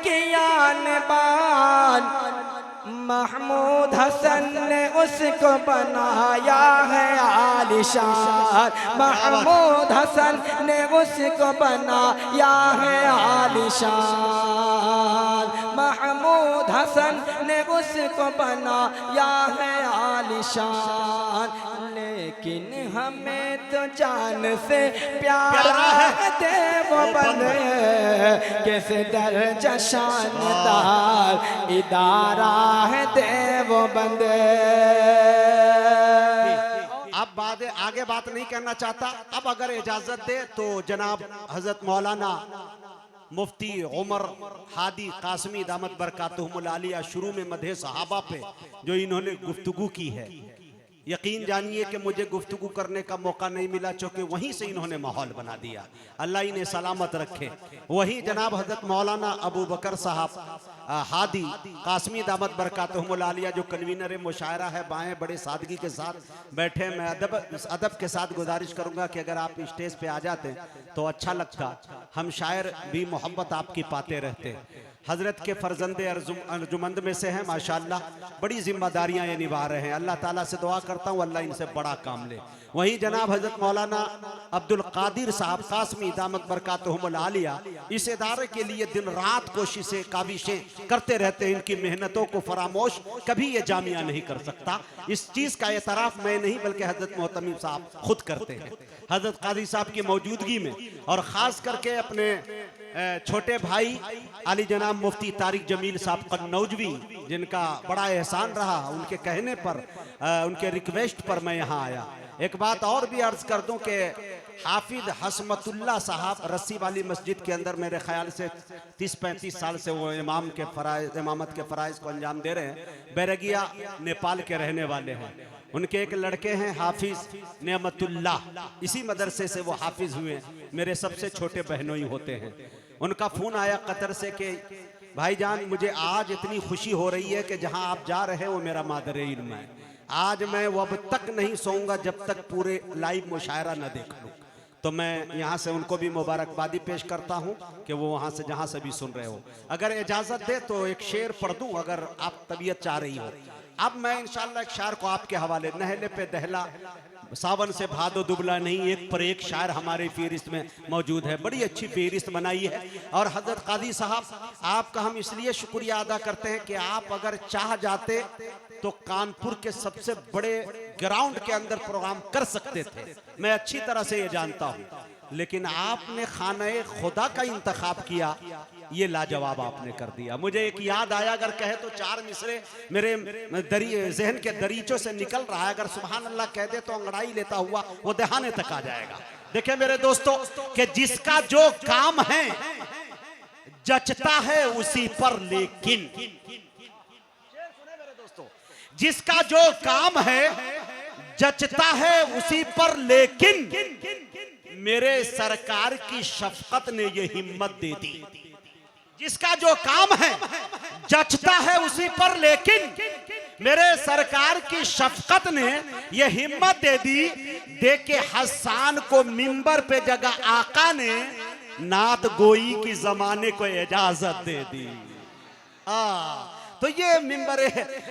किया बान, महमूद हसन ने उसको बनाया है आलिशान। महमूद हसन ने उसको बनाया है आलिशान। महमूद हसन ने उसको बनाया है आलिशान। लेकिन हमें तो जान से प्यारा है वो बंदे, कैसे दर्जा शानदार इदारा है वो बंदे। अब आगे बात नहीं करना चाहता। अब अगर इजाजत दे तो जनाब हजरत मौलाना मुफ्ती उमर हादी कासमी दामत बरकातुहुमुल आलिया शुरू में मदहे सहाबा पे जो इन्होंने गुफ्तगू की है, यकीन जानिए कि मुझे गुफ्तगू करने का मौका नहीं मिला, चूँकि वहीं से इन्होंने माहौल बना दिया। अल्लाह इन्हें सलामत रखे। वहीं जनाब हजरत मौलाना अबू बकर साहब हादी कासमी दामत बरकातुहुमुल आलिया जो कन्वीनर मुशायरा है, बाएं बड़े सादगी के साथ बैठे। मैं अदब के साथ गुजारिश करूंगा कि अगर आप स्टेज पे आ जाते तो अच्छा लगता। हम शायर भी मोहब्बत आपकी पाते रहते। हजरत के फर्जंदे अर्जुमंद में से हैं माशाअल्लाह, बड़ी जिम्मेदारियां ये निभा रहे हैं। अल्लाह ताला से दुआ करता हूँ अल्लाह इनसे बड़ा काम ले। वहीं जनाब हजरत मौलाना अब्दुल कादिर साहब कासमी दामत बरकातुहुमुल आलिया इस इदारे के लिए दिन रात कोशिशें काविशें करते रहते हैं। इनकी मेहनतों को फरामोश कभी ये जामिया नहीं कर सकता। इस चीज़ का एतराफ़ मैं नहीं बल्कि हजरत मोहतमिम साहब खुद करते हैं। हजरत कादी साहब की मौजूदगी में और ख़ास करके अपने छोटे भाई अली जनाब मुफ्ती तारिक जमील साहब कन्नौजवी, जिनका बड़ा एहसान रहा, उनके कहने पर उनके रिक्वेस्ट पर मैं यहाँ आया। एक बात और भी अर्ज कर दूं कि हाफिज हसमतुल्लाह साहब रस्सी वाली मस्जिद के अंदर मेरे ख्याल से 30-35 साल से वो इमामत के फ़राइज़ को अंजाम दे रहे हैं। बैरगिया नेपाल के रहने वाले हैं। उनके एक लड़के हैं हाफिज नेमतुल्लाह, इसी मदरसे से वो हाफिज हुए। मेरे सबसे छोटे बहनों ही होते हैं। उनका फ़ोन आया कतर से कि भाईजान मुझे आज इतनी खुशी हो रही है कि जहां आप जा रहे हैं वो मेरा मादर इल्म है। आज मैं वो अब तक नहीं सोऊंगा जब तक पूरे लाइव मुशायरा न देख लूँ। तो मैं यहाँ से उनको भी मुबारकबादी पेश करता हूँ कि वो वहाँ से जहाँ से भी सुन रहे हो। अगर इजाज़त दे तो एक शेर पढ़ दूँ अगर आप तबीयत चाह रही हो। अब मैं इंशाअल्लाह एक शायर को आपके हवाले, नहले पे दहला सावन से भादो दुबला नहीं, एक पर एक शायर हमारे फहरिस्त में मौजूद है। बड़ी अच्छी फहरिस्त बनाई है। और हजरत कादी साहब आपका हम इसलिए शुक्रिया अदा करते हैं कि आप अगर चाह जाते तो कानपुर के सबसे बड़े ग्राउंड के अंदर प्रोग्राम कर सकते थे, मैं अच्छी तरह से ये जानता हूँ। लेकिन आपने खाने खुदा का इंतखाब किया, ये लाजवाब आपने कर दिया। मुझे एक याद आया, अगर कहे तो 4 मिसरे मेरे जहन के दरीचों से निकल रहा है। अगर सुभान अल्लाह कह दे तो अंगड़ाई लेता हुआ वो दहाने तक आ जाएगा। देखिए मेरे दोस्तों कि जिसका जो काम है जचता है उसी पर, लेकिन जिसका जो काम है जचता है उसी पर, लेकिन मेरे सरकार की शफकत ने ये हिम्मत दे दी। जिसका जो काम है जचता है उसी पर, लेकिन मेरे सरकार की शफकत ने ये हिम्मत दे दी। दे के हसन को मिंबर पे जगह आका ने नात गोई की जमाने को इजाजत दे दी। तो ये मिंबर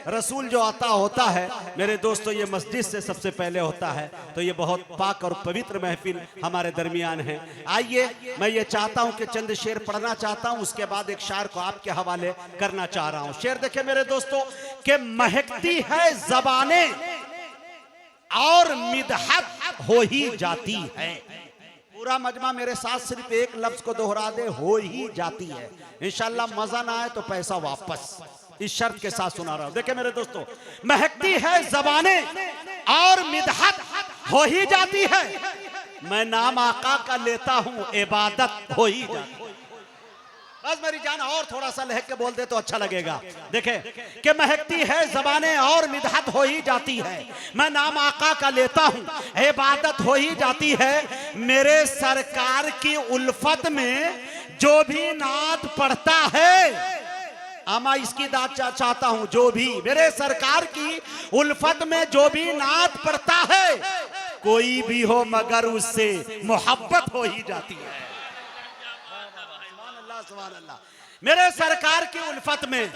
रसूल जो आता होता है मेरे दोस्तों, ये मस्जिद से सबसे पहले होता है। तो ये बहुत पाक और पवित्र महफिल हमारे दरमियान है। आइए मैं ये चाहता हूं कि चंद शेर पढ़ना चाहता हूं, उसके बाद एक शायर को आपके हवाले करना चाह रहा हूं। शेर देखे मेरे दोस्तों कि महकती है ज़बाने और मिदहत हो ही जाती है। पूरा मजमा मेरे साथ सिर्फ एक लफ्ज को दोहरा दे, हो ही जाती है। इंशाल्लाह मजा ना आए तो पैसा वापस, इस शर्त के साथ सुना रहा हूं। देखिए मेरे दोस्तों, महकती है ज़बाने और मिदहत हो ही जाती है। मैं नाम आका का लेता हूं, इबादत हो ही जाती है। बस मेरी जान और थोड़ा सा लहक के बोल दे तो अच्छा लगेगा। देखे कि महकती है ज़बाने और मिदहत हो ही जाती है। मैं नाम आका का लेता हूं, इबादत हो ही जाती है। मेरे सरकार की उल्फत में जो भी नात पढ़ता है, आमा इसकी दाद चाहता हूं, जो भी मेरे सरकार की उल्फत में जो भी नात पढ़ता है, कोई भी हो मगर उससे मोहब्बत हो ही जाती है। सुभान अल्लाह। मेरे सरकार की उल्फत में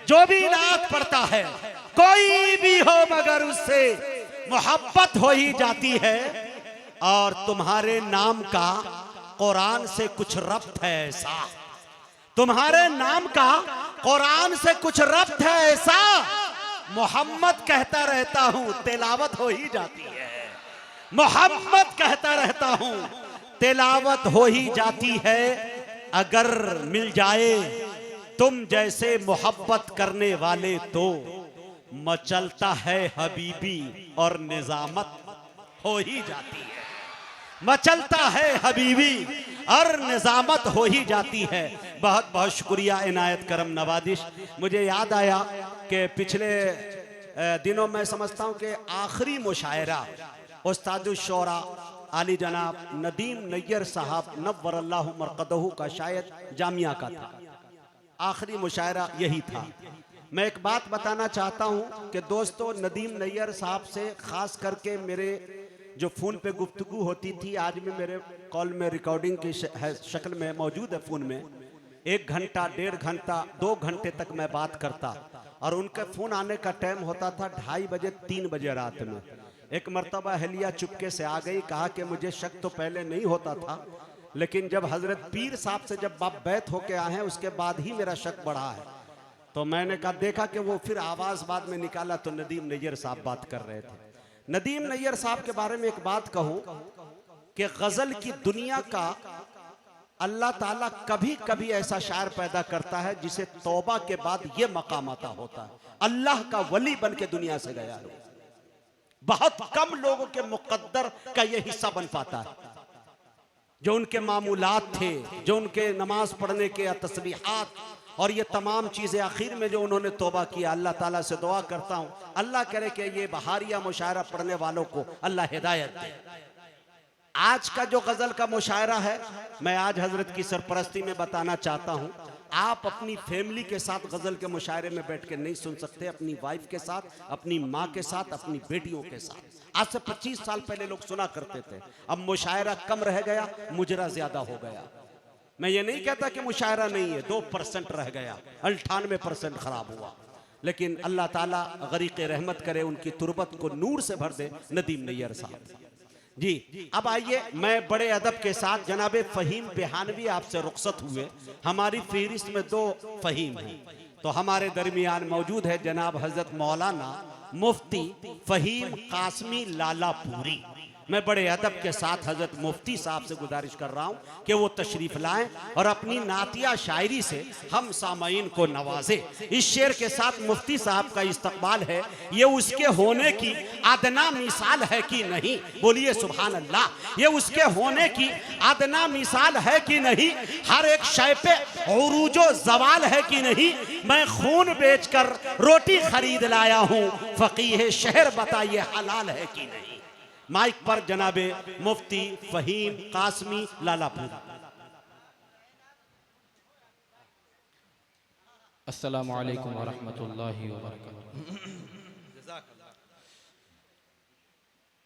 जो भी नात पढ़ता है, कोई भी हो मगर उससे मोहब्बत हो ही जाती है। और तुम्हारे नाम का कुरान से कुछ रब्त है ऐसा, तुम्हारे नाम का कुरान से कुछ रब्त है ऐसा, मोहम्मद कहता रहता हूं तिलावत हो ही जाती है। मोहम्मद कहता रहता हूं तिलावत हो ही जाती है। अगर मिल जाए तुम जैसे मोहब्बत करने वाले तो मचलता है हबीबी और निजामत हो ही जाती है। मचलता है हबीबी और निजामत हो ही जाती है। बहुत बहुत शुक्रिया इनायत करम नवादिश। मुझे याद आया कि पिछले दिनों में समझता हूं कि आखिरी मुशायरा उस्तादुश शोरा आली जनाब नदीम नैयर साहब नव्वरल्लाहु मरकदहू का शायद जामिया का था। आखिरी मुशायरा यही था। मैं एक बात बताना चाहता हूं कि दोस्तों, नदीम नैयर साहब से खास करके मेरे जो फ़ोन पे गुफ्तगू होती थी, आज भी मेरे कॉल में रिकॉर्डिंग की शक्ल में मौजूद है। फ़ोन में 1 घंटा 1.5 घंटा 2 घंटे तक मैं बात करता और उनका फ़ोन आने का टाइम होता था 2:30 बजे 3 बजे रात में। एक मर्तबा अहलिया चुपके से आ गई, कहा कि मुझे शक तो पहले नहीं होता था, लेकिन जब हज़रत पीर साहब से जब बाप बैत होके आए हैं उसके बाद ही मेरा शक बढ़ा है। तो मैंने कहा, देखा कि वो फिर आवाज़ बाद में निकाला तो नदीम नैयर साहब बात कर रहे थे। नदीम नैयर साहब के बारे में एक बात कहूं कि गजल की दुनिया का अल्लाह ताला कभी कभी ऐसा शायर पैदा करता है जिसे तौबा के बाद ये मकाम आता होता है, अल्लाह का वली बन के दुनिया से गया है। बहुत कम लोगों के मुकद्दर का ये हिस्सा बन पाता है। जो उनके मामूलात थे, जो उनके नमाज पढ़ने के तस्बीहात और ये तमाम चीज़ें, आखिर में जो उन्होंने तौबा किया, अल्लाह ताला से दुआ करता हूँ अल्लाह करे कि ये बहारिया मुशायरा पढ़ने वालों को अल्लाह हिदायत दे। आज का जो गज़ल का मुशायरा है, मैं आज हज़रत की सरपरस्ती में बताना चाहता हूँ, आप अपनी फैमिली के साथ गज़ल के मुशायरे में बैठ के नहीं सुन सकते। अपनी वाइफ के साथ, अपनी माँ के साथ, अपनी बेटियों के साथ। आज से 25 साल पहले लोग सुना करते थे, अब मुशायरा कम रह गया, मुजरा ज़्यादा हो गया। मैं ये नहीं कहता कि मुशायरा नहीं है, 2% रह गया, 98% खराब हुआ। लेकिन अल्लाह ताला गरीक़ रहमत करे, उनकी तुरबत को नूर से भर दे नदीम नैयर साहब जी। अब आइए, मैं बड़े अदब के साथ जनाब फ़हीम बिहानवी आपसे रुखसत हुए। हमारी फहरिस्त में 2 फ़हीम हैं, तो हमारे दरमियान मौजूद है जनाब हज़रत मौलाना मुफ्ती फ़हीम कासमी लालापुरी। मैं बड़े अदब के साथ हज़रत मुफ्ती साहब से गुजारिश कर रहा हूँ कि वो तशरीफ़ लाएं और अपनी नातिया शायरी से हम सामाईन को नवाजें। इस शेर के साथ मुफ्ती साहब का इस्तकबाल है, ये उसके होने की अदना मिसाल है कि नहीं? बोलिए सुभान अल्लाह। ये उसके होने की अदना मिसाल है कि नहीं? हर एक शय पे उरूजो जवाल है कि नहीं? मैं खून बेचकर रोटी खरीद लाया हूँ, फ़कीह शहर बताइए हलाल है कि नहीं? माइक पर जनाबे मुफ्ती फ़हीम कासमी लालापुर। अस्सलामु अलैकुम वरहमतुल्लाहि वबरकातुहू।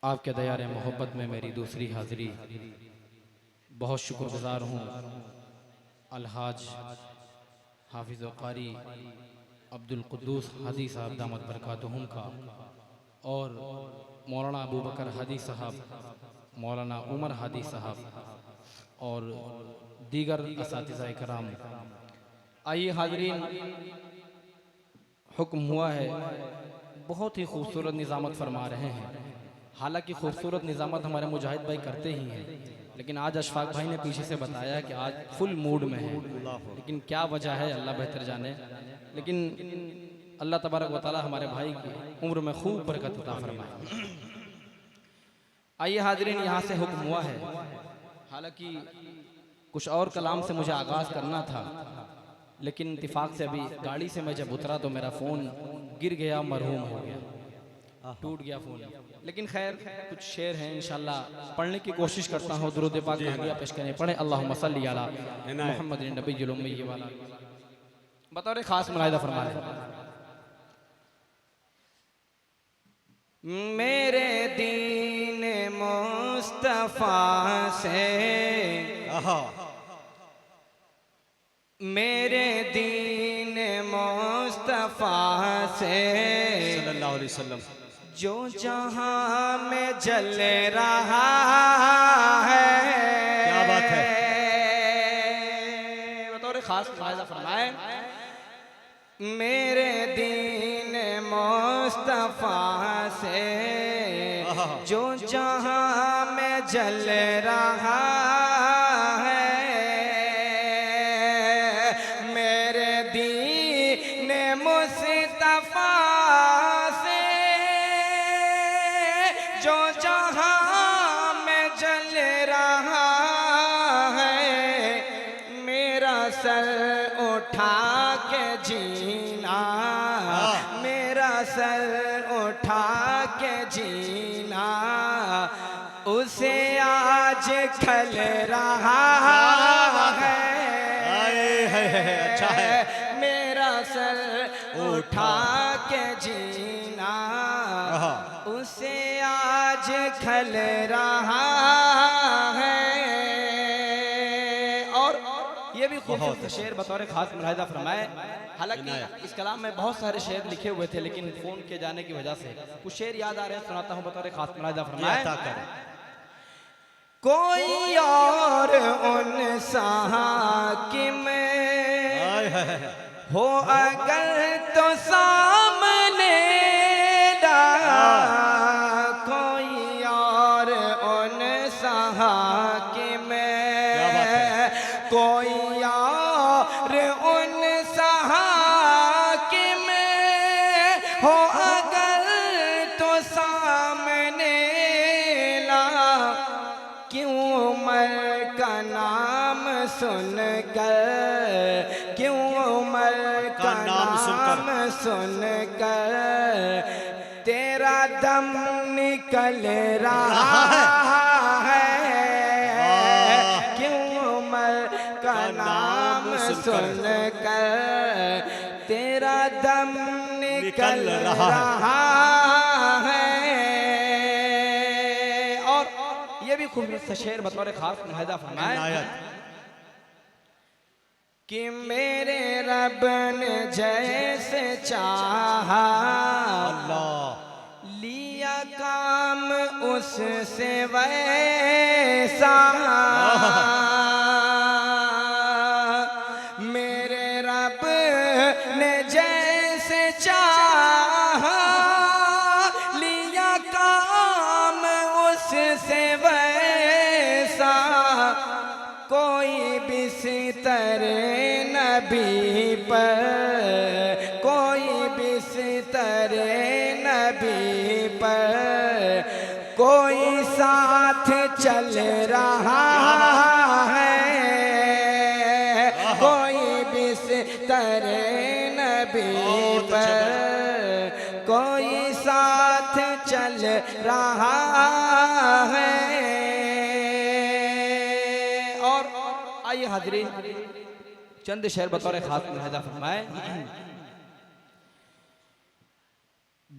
आपके दयार मोहब्बत में मेरी दूसरी हाज़िरी। बहुत शुक्रगुजार हूँ अलहाज हाफिज़ व क़ारी अब्दुल क़ुद्दूस हादी साहब दामत बरकातुहुम का, और मौलाना अबू बकर हादी साहब, मौलाना उमर हादी साहब और दीगर असातिज़ा कराम। आइए हाज़रीन, हुक्म हुआ है, बहुत ही खूबसूरत निज़ामत फरमा रहे हैं। हालांकि खूबसूरत निज़ामत हमारे मुजाहिद भाई करते ही हैं, लेकिन आज अशफाक भाई ने पीछे से बताया कि आज फुल मूड में है, लेकिन क्या वजह है अल्लाह बेहतर जाने। लेकिन अल्लाह तबारक व तआला हमारे भाई की उम्र में खूब बरकत अता फरमाए। आइए हाज़रीन, यहाँ से हुक्म हुआ है, हालांकि कुछ और कलाम से मुझे आगाज़ करना था, लेकिन इत्तिफाक से अभी गाड़ी से मैं जब उतरा तो मेरा फ़ोन गिर गया, मरहूम हो गया, टूट गया फ़ोन। लेकिन खैर कुछ शेर हैं, इंशाल्लाह पढ़ने की कोशिश करता हूँ। दुरूद पाक हदिया पेश करें, पढ़ें अल्लाहुम्मा सल्ली अला मुहम्मद नबील उम्मी वाला। बतौर ख़ास मुलाहिदा फरमाएं। मेरे दीन मुस्तफ़ा से मेरे दीन मुस्तफा से सल्लल्लाहु अलैहि वसल्लम जो जहां में जल रहा है। क्या बात है। बतौर खास फायदा फरमाए, मेरे दीन मुस्तफा से जो जहां में जल रहा है। मेरे दीन मुस्तफा से जो जहां में जल रहा है। मेरा सर उठा के जीना, मेरा सर उठा के जीना उसे आज खल रहा है। अच्छा है। मेरा सर उठा के जीना उसे आज खल रहा है। और ये भी खूबसूरत शेर बतौर खास मुलाहिदा फरमाए। हालांकि इस कलाम में बहुत सारे शेर लिखे हुए थे, लेकिन फोन के जाने की वजह से कुछ शेर याद आ रहे हैं, सुनाता हूँ बतौर खास मुलाहिदा फरमाए। कोई और उन साकिम हो अगर तो सामने दा, कोई और उन साकिम कोई और उन साकिम हो अगर तो सामने ला। क्यों उमर का नाम सुनकर, क्यों उमर का नाम सुनकर तेरा दम निकल रहा है। क्यों उमर का नाम सुनकर तेरा दम निकल रहा है। और ये भी खूबसूरत शेर बतौर खास मुलाहिदा फरमाए कि मेरे रब ने जैसे चाहा लिया काम उससे वैसा। मेरे रब ने जैसे चाहा लिया काम उससे वैसा। कोई भी सितारे नबी पर, कोई भी सितारे नबी पर कोई साथ चल रहा है। कोई भी सितारे नबी पर कोई साथ चल रहा है। और आइए हाज़रीन चंद शेर बतौर खास मुलाहिदा फरमाए।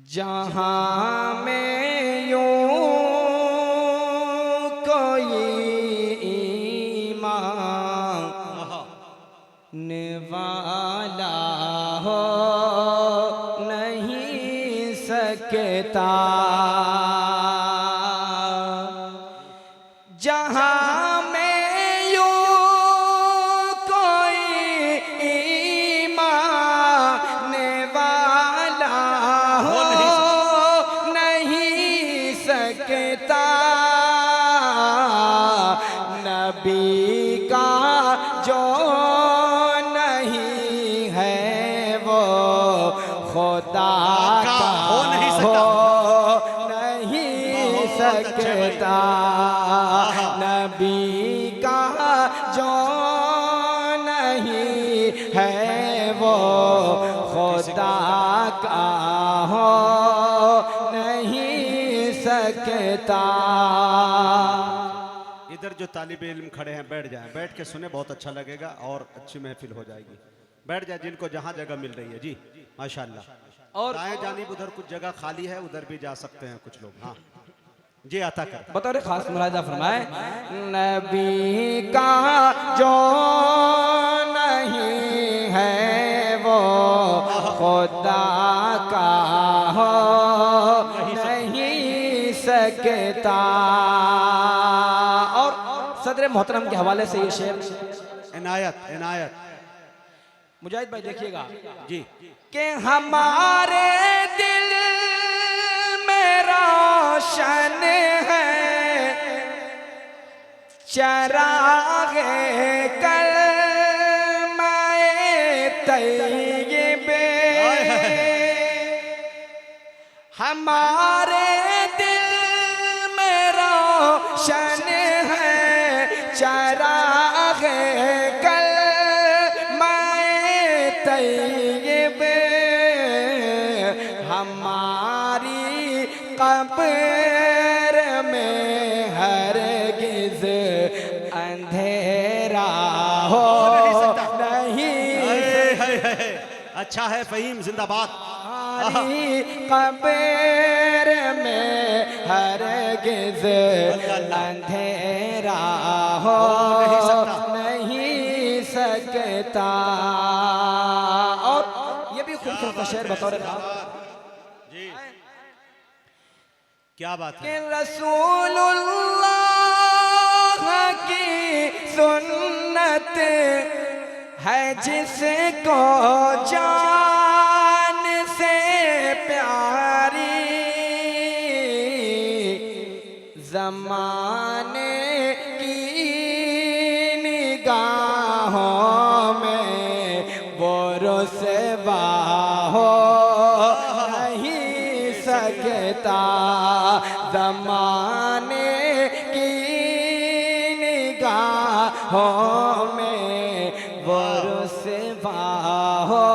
जहां में यूं कोई ईमान वाला हो नहीं सकता। जहां में यूं कोई ईमान वाला हो नहीं सकता। नबी का जो नहीं है वो खुदा का हो नहीं सकता। नबी का जो नहीं है वो खुदा का हो नहीं सकता। इधर जो तालिब इल्म खड़े हैं बैठ जाएं, बैठ के सुने, बहुत अच्छा लगेगा और अच्छी महफिल हो जाएगी। बैठ जाए जिनको जहाँ जगह मिल रही है। जी माशाल्लाह। और दाएं जानिब उधर कुछ जगह खाली है, उधर भी जा सकते हैं कुछ लोग। हाँ जी अता कर बतौर खास मुलाहिदा फरमाए। नबी का जो नहीं सकता। और सदर मोहतरम के हवाले से ये शेर इनायत इनायत मुजाहिद भाई देखिएगा जी। कि हमारे दिल में रोशन है चरागे कलमाए तैयबे। हमारे दिल में रोशन है चरागे कलमाए तैयबे। हमारी कब्र में हरगिज़ अंधेरा हो नहीं। अच्छा है फ़हीम, जिंदाबाद। हमारी कब्र में हरगिज़ अंधेरा हो नहीं सकता। और ये भी खूबसूरत शेर बतौर जी क्या बात कि है। रसूलुल्लाह की सुन्नत है जिसको जान से प्यारी। ज़माने की निगाहों में वो रुसवा हो नहीं सकता। ज़माने की निगाहों में वो रुसवा हो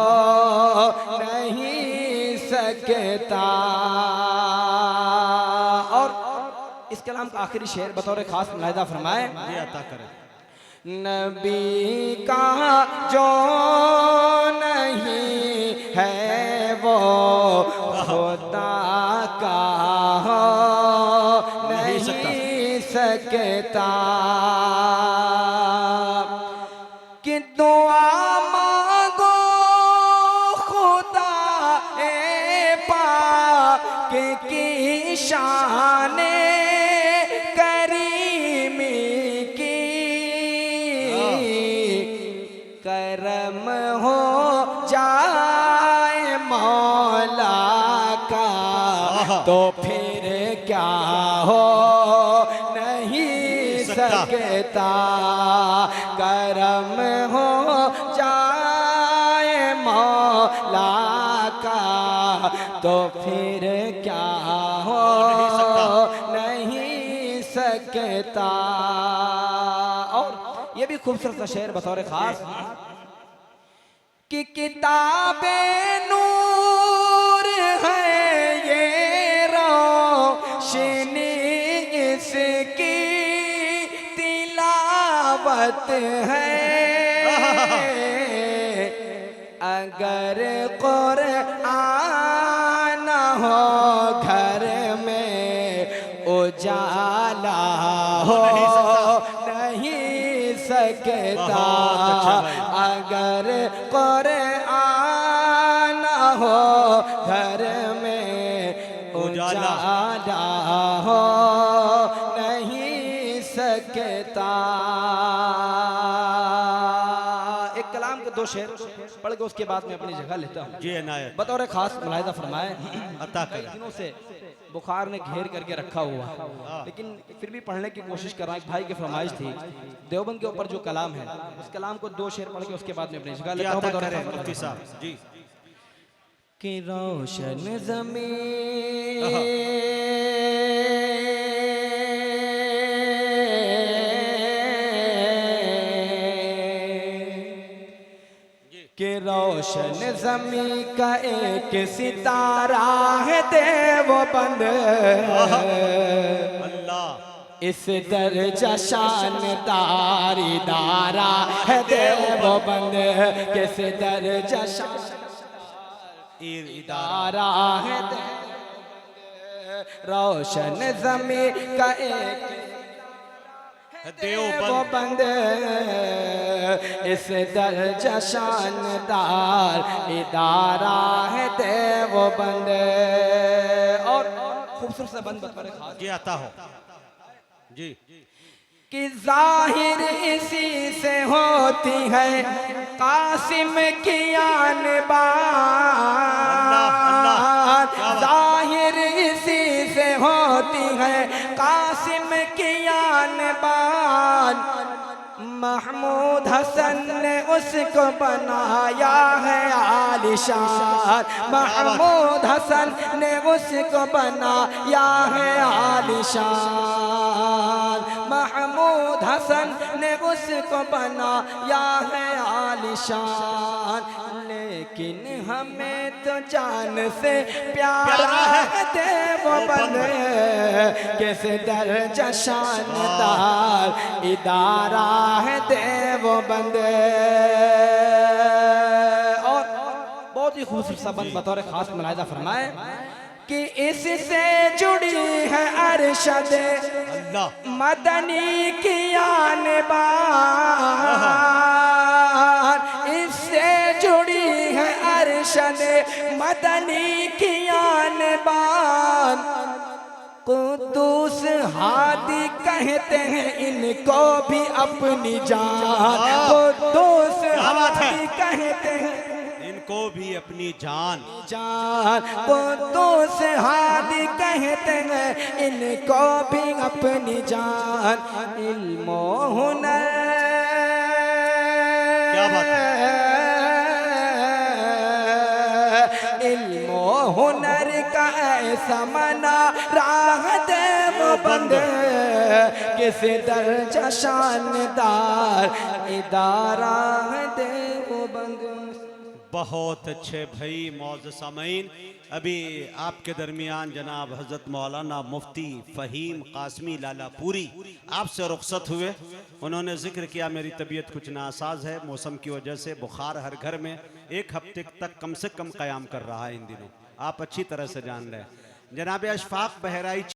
नहीं सकता। और इस कलाम का आखिरी शेर बतौर खास मुलाहिदा फरमाए। जी अता करें। नबी का जो नहीं है वो खुदा का हो नहीं सकता। कि दुआ मांगो खुदा ए पाक की शान करीमी की। करम हो जाए मौला का तो फिर क्या हो नहीं सकता। करम हो जाए मौला का तो फिर क्या हो नहीं सकता। और ये भी खूबसूरत सा शेर बतौर खास कि किताबे नूर है ये रोशनी इसकी तिलावत है। अगर कुरान हो घर में उजाला हो नहीं सकता। अगर कुरान हो घर में उजाला हो नहीं सकता। एक कलाम के दो शेर पढ़ के उसके बाद में अपनी जगह लेता हूँ। जी इनायत बतौर खास मुलाहिदा फरमाए। अता कई करें। दिनों से बुखार ने घेर करके रखा हुआ, लेकिन फिर भी पढ़ने की कोशिश कर रहा हूँ। एक भाई की फरमाइश थी देवबंद के ऊपर जो कलाम है, उस कलाम को दो शेर पढ़ के उसके बाद में अपनी जगह जी लेता हूँ। अता बतौर करें खास मुफ्ती साहब जी। कि रोशन कि रोशन ज़मीं का एक सितारा है देवबंद। अल्लाह इस दर्जा शानदारी दारा है देवबंद। किस दर्जा इदारा है रोशन ज़मीं का एक देवबंद। इस दर्जा शानदार इदारा है देवबंद। और खूबसूरत सा बंद बतौर खास जी आता हो जी। कि जाहिर इसी से होती है कासिम की आन बान, जाहिर इसी से होती है कासिम की आन बान। महमूद हसन ने उसको बनाया है आलिशान, महमूद हसन ने उसको बनाया है आलिशान, महमूद हसन ने उसको बनाया है आलिशान। लेकिन हमें तो जान से प्यारा है देवबंद, कैसे दर्जा शानदार इदारा है देवबंद। और बहुत ही खूबसूरत सा बंद बतौर खास मुलाहिजा फरमाए कि इससे जुड़ी है अरशद मदनी की आन बान, इससे जुड़ी है अरशद मदनी की आन बान। कुद्दूस हादी कहते हैं इनको भी अपनी जान, कुद्दूस हादी कहते हैं इनको भी अपनी जान, जान, कुद्दूस हादी कहते हैं इनको भी अपनी जान। इल्मो हुनर, क्या बात है, इल्मो हुनर का ऐसा मना राह देवबंद, किस दर्जा शानदार इदारा है देवबंद। बहुत अच्छे भाई मौजूद सामीन। अभी आपके दरमियान जनाब हज़रत मौलाना मुफ्ती फ़हीम कासमी लालापुरी आपसे रुखसत हुए। उन्होंने जिक्र किया मेरी तबीयत कुछ नासाज है, मौसम की वजह से बुखार हर घर में 1 हफ्ते तक कम से कम क़याम कर रहा है इन दिनों, आप अच्छी तरह से जान रहे हैं। जनाब अशफाक बहराइच